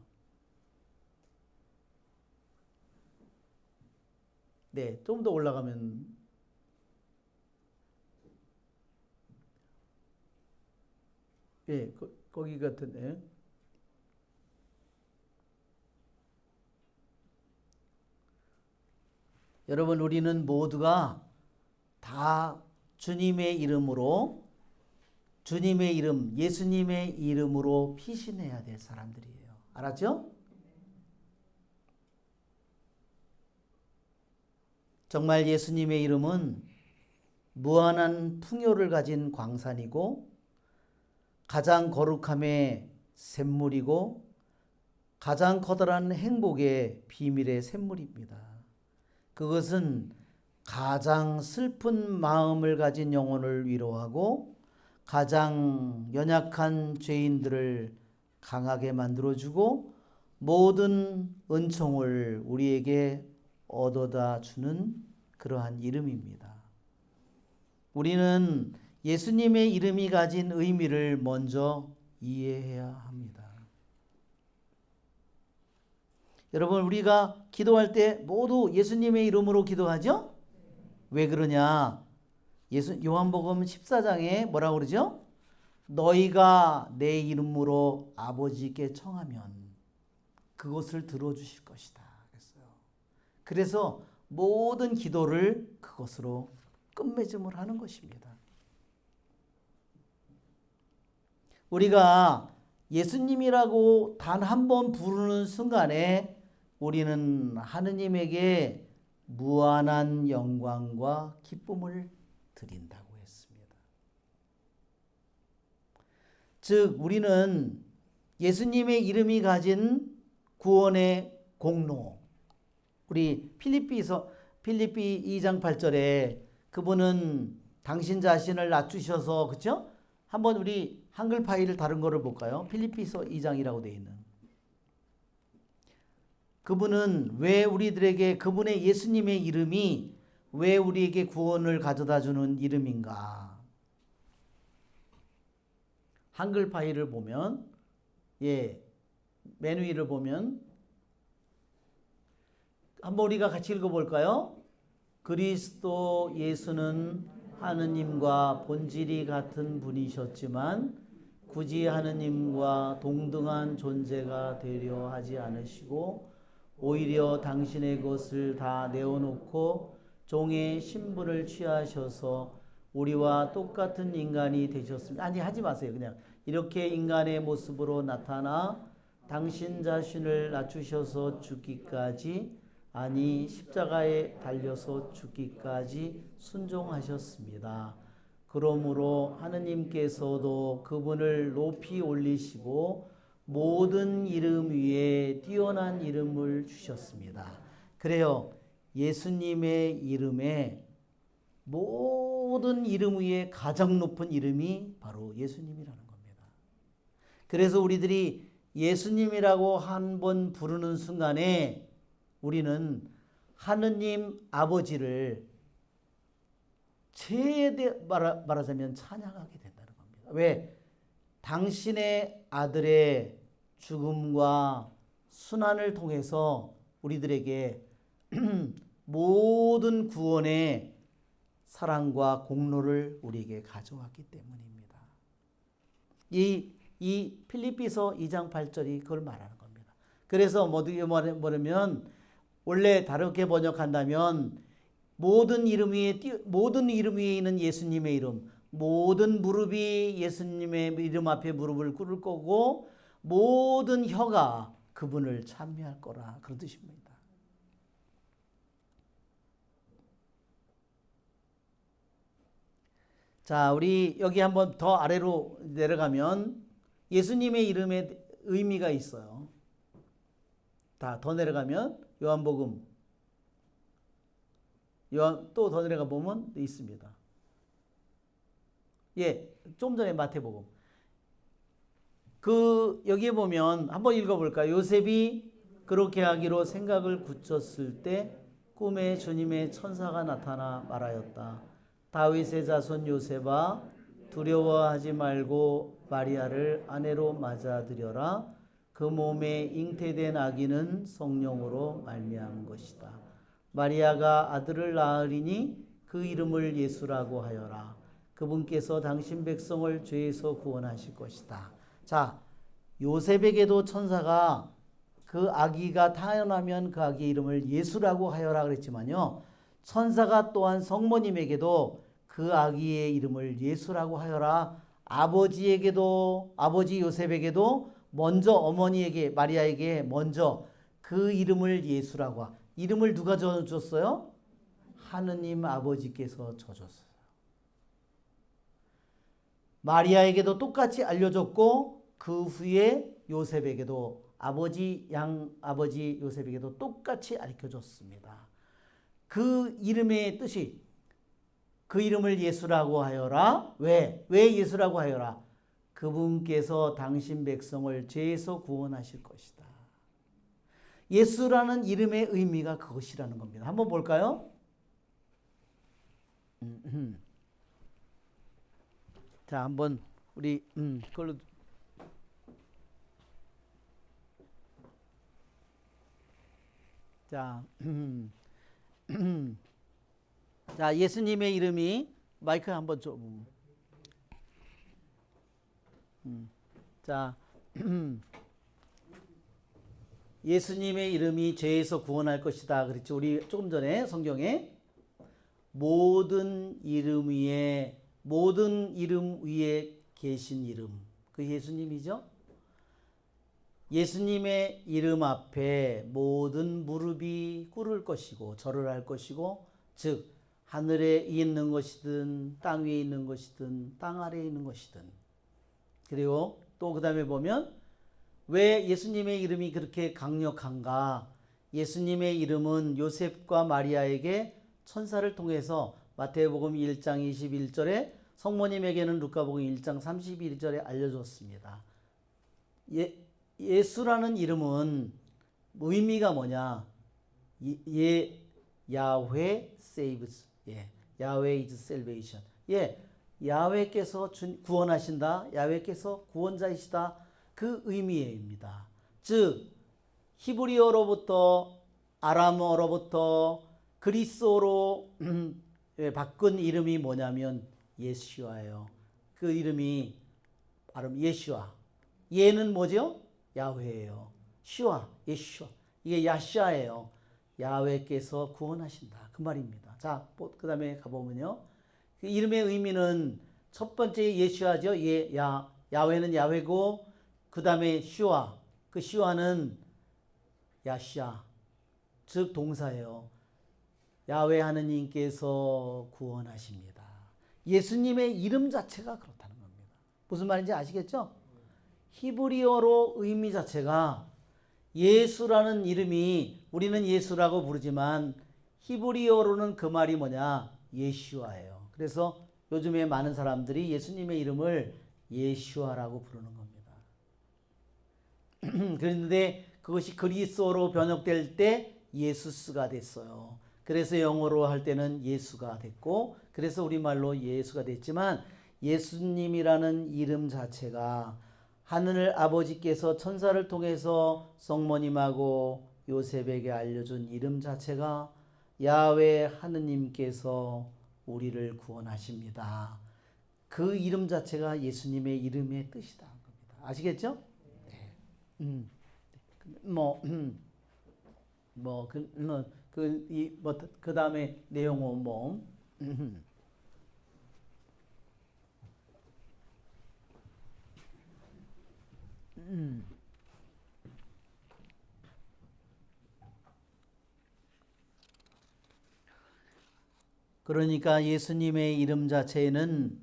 네, 좀 더 올라가면 예, 거기 같은데. 여러분, 우리는 모두가 다 주님의 이름으로, 주님의 이름, 예수님의 이름으로 피신해야 될 사람들이에요. 알았죠? 정말 예수님의 이름은 무한한 풍요를 가진 광산이고 가장 거룩함의 샘물이고 가장 커다란 행복의 비밀의 샘물입니다. 그것은 가장 슬픈 마음을 가진 영혼을 위로하고 가장 연약한 죄인들을 강하게 만들어주고 모든 은총을 우리에게 얻어다 주는 그러한 이름입니다. 우리는 예수님의 이름이 가진 의미를 먼저 이해해야 합니다. 여러분, 우리가 기도할 때 모두 예수님의 이름으로 기도하죠? 왜 그러냐? 요한복음 14장에 뭐라고 그러죠? 너희가 내 이름으로 아버지께 청하면 그것을 들어주실 것이다 그랬어요. 그래서 모든 기도를 그것으로 끝맺음을 하는 것입니다. 우리가 예수님이라고 단 한 번 부르는 순간에 우리는 하느님에게 무한한 영광과 기쁨을 드린다고 했습니다. 즉 우리는 예수님의 이름이 가진 구원의 공로, 우리 필립비 2장 8절에 그분은 당신 자신을 낮추셔서, 그렇죠? 한번 우리 한글 파일을 다른 거를 볼까요? 필립비서 2장이라고 되어 있는. 그분은 왜 우리들에게, 그분의 예수님의 이름이 왜 우리에게 구원을 가져다 주는 이름인가? 한글 파일을 보면, 맨 위를 보면 한번 우리가 같이 읽어볼까요? 그리스도 예수는 하느님과 본질이 같은 분이셨지만 굳이 하느님과 동등한 존재가 되려 하지 않으시고 오히려 당신의 것을 다 내어놓고 종의 신분을 취하셔서 우리와 똑같은 인간이 되셨습니다. 아니, 하지 마세요. 그냥 이렇게 인간의 모습으로 나타나 당신 자신을 낮추셔서 죽기까지, 아니 십자가에 달려서 죽기까지 순종하셨습니다. 그러므로 하느님께서도 그분을 높이 올리시고 모든 이름 위에 뛰어난 이름을 주셨습니다. 그래요. 예수님의 이름에 모든 이름 위에 가장 높은 이름이 바로 예수님이라는 겁니다. 그래서 우리들이 예수님이라고 한 번 부르는 순간에 우리는 하느님 아버지를 말하자면 찬양하게 된다는 겁니다. 왜? 당신의 아들의 죽음과 순환을 통해서 우리들에게 모든 구원의 사랑과 공로를 우리에게 가져왔기 때문입니다. 이 필립비서 2장 8절이 그걸 말하는 겁니다. 그래서 뭐냐면 원래 다르게 번역한다면 모든 이름 위에 있는 예수님의 이름, 모든 무릎이 예수님의 이름 앞에 무릎을 꿇을 거고 모든 혀가 그분을 찬미할 거라, 그런 뜻입니다. 자, 우리 여기 한번 더 아래로 내려가면 예수님의 이름에 의미가 있어요. 더 내려가면 요한복음 또 더 내려가 보면 있습니다. 예, 좀 전에 마태복음. 여기에 보면 한번 읽어볼까요? 요셉이 그렇게 하기로 생각을 굳혔을 때 꿈에 주님의 천사가 나타나 말하였다. 다윗의 자손 요셉아, 두려워하지 말고 마리아를 아내로 맞아들여라. 그 몸에 잉태된 아기는 성령으로 말미암은 것이다. 마리아가 아들을 낳으리니 그 이름을 예수라고 하여라. 그분께서 당신 백성을 죄에서 구원하실 것이다. 자, 요셉에게도 천사가 그 아기가 태어나면 그 아기의 이름을 예수라고 하여라 그랬지만요. 천사가 또한 성모님에게도 그 아기의 이름을 예수라고 하여라. 아버지 요셉에게도 먼저 어머니에게 마리아에게 먼저 그 이름을 예수라고 이름을 누가 줬어요? 하느님 아버지께서 줬어요. 마리아에게도 똑같이 알려줬고 그 후에 요셉에게도 아버지 요셉에게도 똑같이 알려줬습니다. 그 이름의 뜻이 그 이름을 예수라고 하여라. 왜 예수라고 하여라? 그분께서 당신 백성을 죄에서 구원하실 것이다. 예수라는 이름의 의미가 그것이라는 겁니다. 한번 볼까요? 자, 한번 우리 그걸로 자, 자, 예수님의 이름이 마이크 한번 좀 자, 예수님의 이름이 죄에서 구원할 것이다. 그랬죠. 우리 조금 전에 성경에 모든 이름 위에 계신 이름. 그 예수님이죠. 예수님의 이름 앞에 모든 무릎이 꿇을 것이고 절을 할 것이고 즉 하늘에 있는 것이든 땅 위에 있는 것이든 땅 아래에 있는 것이든 그리고 또 그 다음에 보면 왜 예수님의 이름이 그렇게 강력한가? 예수님의 이름은 요셉과 마리아에게 천사를 통해서 마태복음 1장 21절에 성모님에게는 루카복음 1장 31절에 알려줬습니다. 예수라는 이름은 의미가 뭐냐? 야훼 saves. 야훼 is salvation. 야훼께서 구원하신다. 야훼께서 구원자이시다. 그 의미입니다. 즉 히브리어로부터 아람어로부터 그리스어로 바꾼 이름이 뭐냐면 예수아예요. 그 이름이 발음 예수아. 예는 뭐죠? 야훼예요. 슈아, 예수아. 이게 야샤예요. 야훼께서 구원하신다. 그 말입니다. 자, 그 다음에 가보면요. 그 이름의 의미는 첫 번째 예수아죠. 야훼는 야훼고 그 다음에 슈아. 그 슈아는 야샤. 즉 동사예요. 야훼 하느님께서 구원하십니다. 예수님의 이름 자체가 그렇다는 겁니다. 무슨 말인지 아시겠죠? 히브리어로 의미 자체가 예수라는 이름이 우리는 예수라고 부르지만 히브리어로는 그 말이 뭐냐? 예슈아예요. 그래서 요즘에 많은 사람들이 예수님의 이름을 예슈아라고 부르는 겁니다. 그런데 그것이 그리스어로 번역될 때 예수스가 됐어요. 그래서 영어로 할 때는 예수가 됐고 그래서 우리말로 예수가 됐지만 예수님이라는 이름 자체가 하늘 아버지께서 천사를 통해서 성모님하고 요셉에게 알려준 이름 자체가 야훼 하느님께서 우리를 구원하십니다. 그 이름 자체가 예수님의 이름의 뜻이다. 아시겠죠? 네. 그 다음에 내용은 그러니까 예수님의 이름 자체는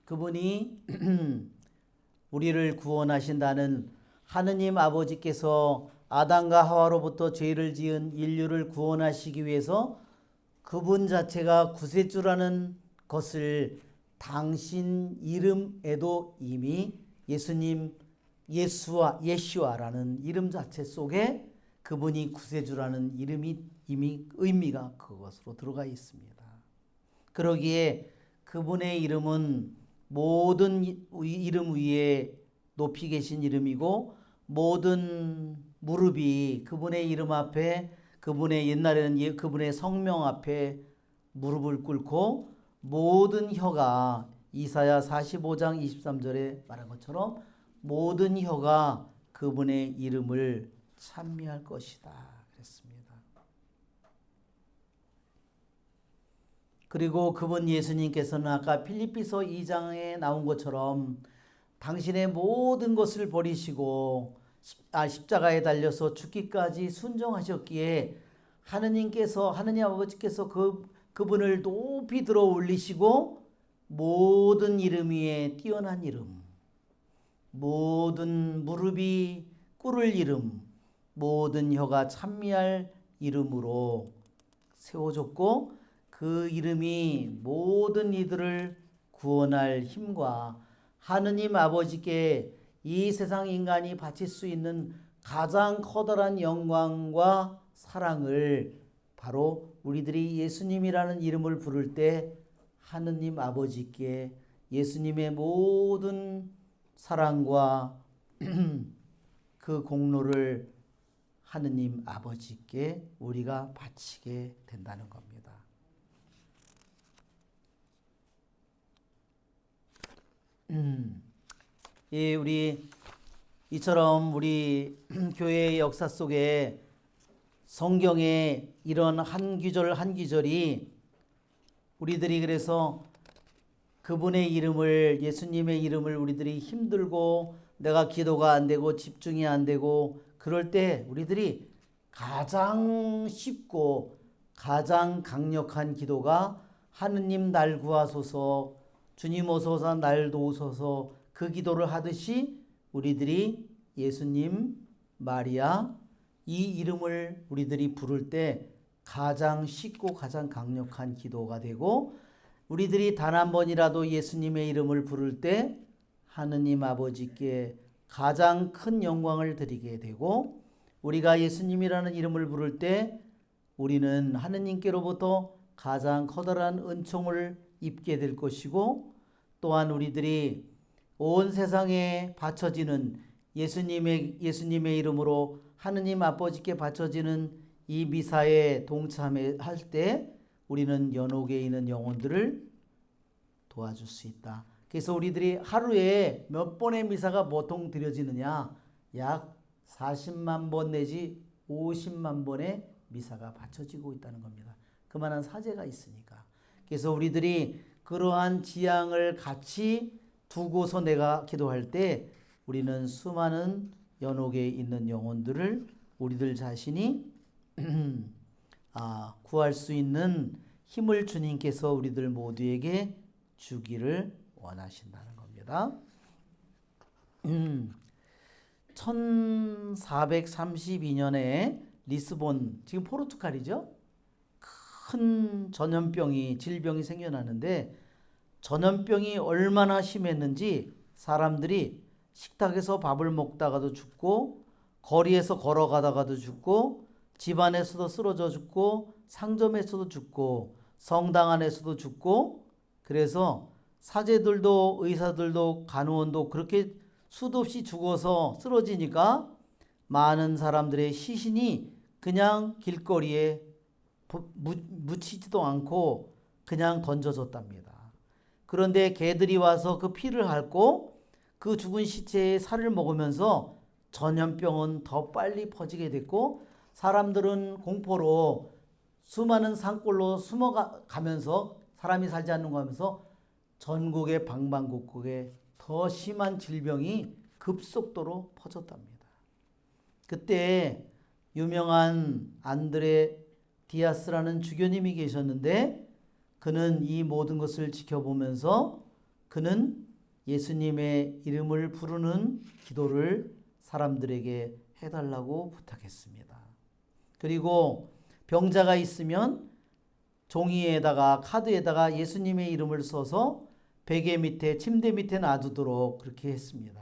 그분이 우리를 구원하신다는 하느님 아버지께서 아담과 하와로부터 죄를 지은 인류를 구원하시기 위해서 그분 자체가 구세주라는 것을 당신 이름에도 이미 예수님 예슈아라는 이름 자체 속에 그분이 구세주라는 이름이 이미 의미가 그것으로 들어가 있습니다. 그러기에 그분의 이름은 모든 이름 위에 높이 계신 이름이고 모든 무릎이 그분의 이름 앞에 그분의 옛날에는 그분의 성명 앞에 무릎을 꿇고 모든 혀가 이사야 45장 23절에 말한 것처럼 모든 혀가 그분의 이름을 찬미할 것이다 그랬습니다. 그리고 그분 예수님께서는 아까 필립비서 2장에 나온 것처럼 당신의 모든 것을 버리시고 십자가에 달려서 죽기까지 순종하셨기에 하느님 아버지께서 그분을 높이 들어 올리시고 모든 이름 위에 뛰어난 이름, 모든 무릎이 꿇을 이름, 모든 혀가 찬미할 이름으로 세워졌고 그 이름이 모든 이들을 구원할 힘과 하느님 아버지께 이 세상 인간이 바칠 수 있는 가장 커다란 영광과 사랑을 바로 우리들이 예수님이라는 이름을 부를 때 하느님 아버지께 예수님의 모든 사랑과 그 공로를 하느님 아버지께 우리가 바치게 된다는 겁니다. 예, 이처럼 우리 교회의 역사 속에 성경에 이런 한 구절 한 구절이 우리들이 그래서 그분의 이름을 예수님의 이름을 우리들이 힘들고 내가 기도가 안 되고 집중이 안 되고 그럴 때 우리들이 가장 쉽고 가장 강력한 기도가 하느님 날 구하소서 주님 오소서 날 도우소서 그 기도를 하듯이 우리들이 예수님 마리아 이 이름을 우리들이 부를 때 가장 쉽고 가장 강력한 기도가 되고 우리들이 단 한 번이라도 예수님의 이름을 부를 때 하느님 아버지께 가장 큰 영광을 드리게 되고 우리가 예수님이라는 이름을 부를 때 우리는 하느님께로부터 가장 커다란 은총을 입게 될 것이고 또한 우리들이 온 세상에 바쳐지는 예수님의 이름으로 하느님 아버지께 바쳐지는 이 미사에 동참할 때 우리는 연옥에 있는 영혼들을 도와줄 수 있다. 그래서 우리들이 하루에 몇 번의 미사가 보통 드려지느냐? 약 40만 번 내지 50만 번의 미사가 바쳐지고 있다는 겁니다. 그만한 사제가 있으니까. 그래서 우리들이 그러한 지향을 같이 두고서 내가 기도할 때 우리는 수많은 연옥에 있는 영혼들을 우리들 자신이 구할 수 있는 힘을 주님께서 우리들 모두에게 주기를 원하신다는 겁니다. 1432년에 리스본, 지금 포르투갈이죠? 큰 질병이 생겨나는데 전염병이 얼마나 심했는지 사람들이 식탁에서 밥을 먹다가도 죽고 거리에서 걸어가다가도 죽고 집안에서도 쓰러져 죽고 상점에서도 죽고 성당 안에서도 죽고 그래서 사제들도 의사들도 간호원도 그렇게 수도 없이 죽어서 쓰러지니까 많은 사람들의 시신이 그냥 길거리에 묻히지도 않고 그냥 던져졌답니다. 그런데 개들이 와서 그 피를 핥고 그 죽은 시체의 살을 먹으면서 전염병은 더 빨리 퍼지게 됐고 사람들은 공포로 수많은 산골로 숨어가면서 사람이 살지 않는 거 하면서 전국의 방방곡곡에 더 심한 질병이 급속도로 퍼졌답니다. 그때 유명한 안드레 디아스라는 주교님이 계셨는데 그는 이 모든 것을 지켜보면서 그는 예수님의 이름을 부르는 기도를 사람들에게 해달라고 부탁했습니다. 그리고 병자가 있으면 종이에다가 카드에다가 예수님의 이름을 써서 베개 밑에 침대 밑에 놔두도록 그렇게 했습니다.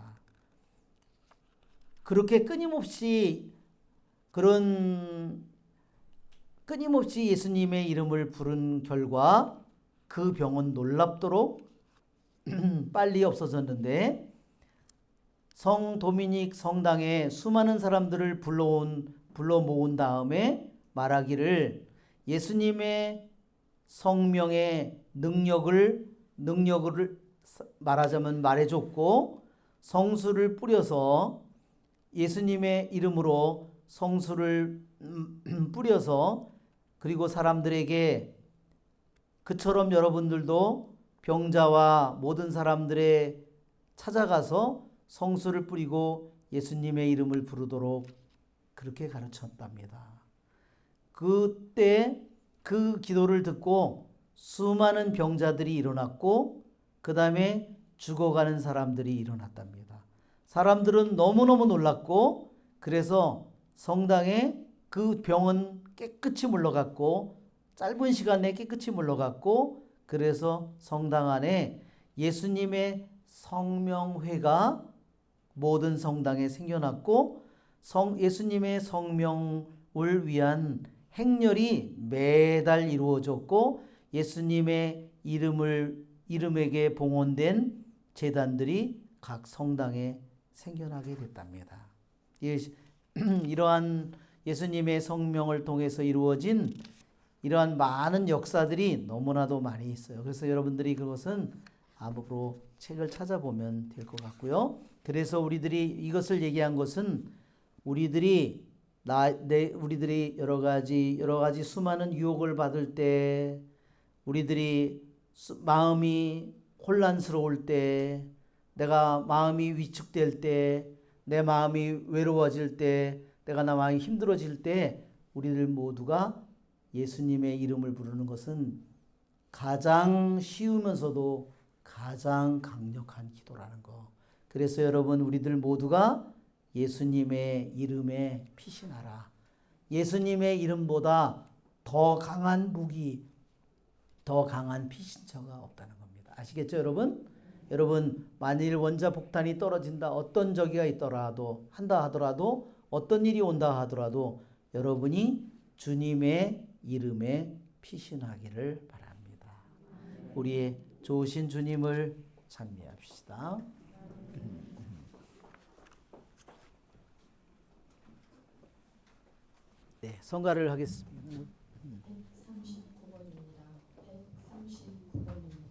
그렇게 끊임없이 예수님의 이름을 부른 결과 그 병은 놀랍도록 빨리 없어졌는데, 성 도미닉 성당에 수많은 사람들을 불러 모은 다음에 말하기를 예수님의 성명의 능력을 말하자면 말해줬고, 성수를 뿌려서 예수님의 이름으로 성수를 뿌려서, 그리고 사람들에게 그처럼 여러분들도 병자와 모든 사람들의 찾아가서 성수를 뿌리고 예수님의 이름을 부르도록 그렇게 가르쳤답니다. 그때 그 기도를 듣고 수많은 병자들이 일어났고, 그 다음에 죽어가는 사람들이 일어났답니다. 사람들은 너무너무 놀랐고, 그래서 성당에 그 병은 깨끗이 물러갔고, 짧은 시간에 깨끗이 물러갔고, 그래서 성당 안에 예수님의 성명회가 모든 성당에 생겨났고, 예수님의 성명을 위한 행렬이 매달 이루어졌고, 예수님의 이름에게 봉헌된 제단들이 각 성당에 생겨나게 됐답니다. 이러한 예수님의 성명을 통해서 이루어진 이러한 많은 역사들이 너무나도 많이 있어요. 그래서 여러분들이 그것은 앞으로 책을 찾아보면 될 것 같고요. 그래서 우리들이 이것을 얘기한 것은 우리들이 여러 가지 수많은 유혹을 받을 때, 우리들이 마음이 혼란스러울 때, 내가 마음이 위축될 때, 내 마음이 외로워질 때, 내가 나 마음이 힘들어질 때, 우리들 모두가 예수님의 이름을 부르는 것은 가장 쉬우면서도 가장 강력한 기도라는 거. 그래서 여러분, 우리들 모두가 예수님의 이름에 피신하라. 예수님의 이름보다 더 강한 무기, 더 강한 피신처가 없다는 겁니다. 아시겠죠, 여러분? 여러분, 만일 원자폭탄이 떨어진다, 어떤 적이가 한다 하더라도, 어떤 일이 온다 하더라도 여러분이 주님의 이름에 피신하기를 바랍니다. 우리의 좋으신 주님을 찬미합시다. 네, 성가를 하겠습니다. 139번입니다. 139번입니다.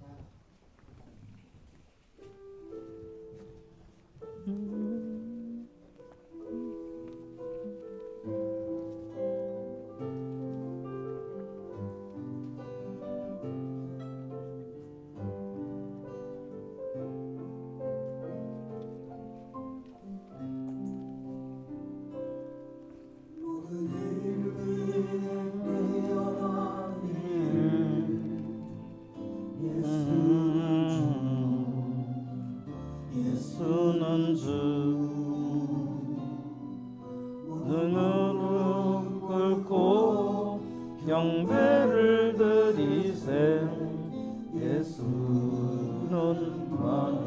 예수는 주 눈으로 꿇고 경배를 드리세. 예수는 만